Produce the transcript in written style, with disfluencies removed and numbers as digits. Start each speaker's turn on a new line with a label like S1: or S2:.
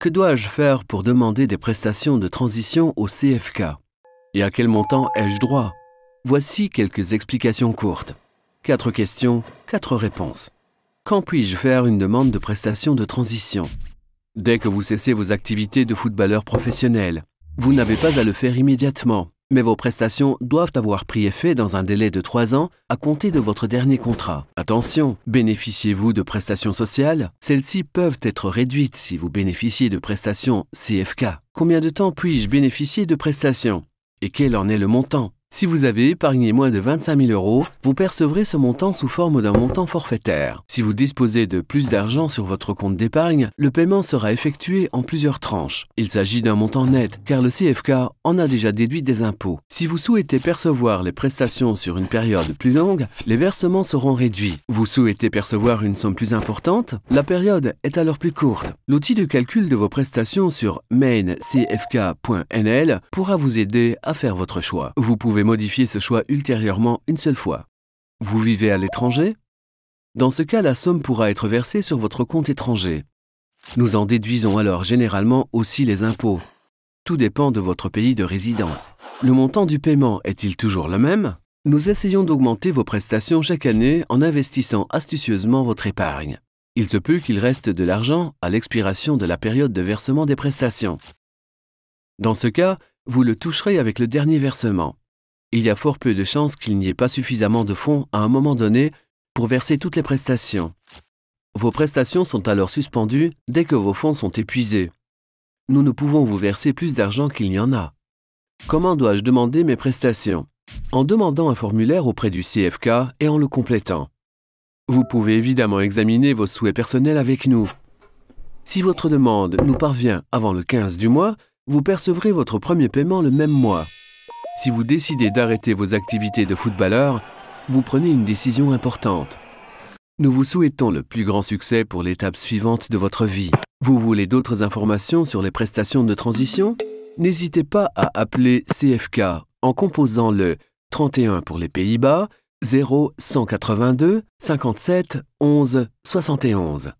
S1: Que dois-je faire pour demander des prestations de transition au CFK? Et à quel montant ai-je droit? Voici quelques explications courtes. 4 questions, 4 réponses. Quand puis-je faire une demande de prestation de transition? Dès que vous cessez vos activités de footballeur professionnel. Vous n'avez pas à le faire immédiatement, mais vos prestations doivent avoir pris effet dans un délai de 3 ans à compter de votre dernier contrat. Attention, bénéficiez-vous de prestations sociales? Celles-ci peuvent être réduites si vous bénéficiez de prestations CFK. Combien de temps puis-je bénéficier de prestations? Et quel en est le montant? Si vous avez épargné moins de 25 000 €, vous percevrez ce montant sous forme d'un montant forfaitaire. Si vous disposez de plus d'argent sur votre compte d'épargne, le paiement sera effectué en plusieurs tranches. Il s'agit d'un montant net, car le CFK en a déjà déduit des impôts. Si vous souhaitez percevoir les prestations sur une période plus longue, les versements seront réduits. Vous souhaitez percevoir une somme plus importante? La période est alors plus courte. L'outil de calcul de vos prestations sur maincfk.nl pourra vous aider à faire votre choix. Vous pouvez modifier ce choix ultérieurement une seule fois. Vous vivez à l'étranger? Dans ce cas, la somme pourra être versée sur votre compte étranger. Nous en déduisons alors généralement aussi les impôts. Tout dépend de votre pays de résidence. Le montant du paiement est-il toujours le même? Nous essayons d'augmenter vos prestations chaque année en investissant astucieusement votre épargne. Il se peut qu'il reste de l'argent à l'expiration de la période de versement des prestations. Dans ce cas, vous le toucherez avec le dernier versement. Il y a fort peu de chances qu'il n'y ait pas suffisamment de fonds à un moment donné pour verser toutes les prestations. Vos prestations sont alors suspendues dès que vos fonds sont épuisés. Nous ne pouvons vous verser plus d'argent qu'il n'y en a. Comment dois-je demander mes prestations? En demandant un formulaire auprès du CFK et en le complétant. Vous pouvez évidemment examiner vos souhaits personnels avec nous. Si votre demande nous parvient avant le 15 du mois, vous percevrez votre premier paiement le même mois. Si vous décidez d'arrêter vos activités de footballeur, vous prenez une décision importante. Nous vous souhaitons le plus grand succès pour l'étape suivante de votre vie. Vous voulez d'autres informations sur les prestations de transition? N'hésitez pas à appeler CFK en composant le 31 pour les Pays-Bas, 0182 57 11 71.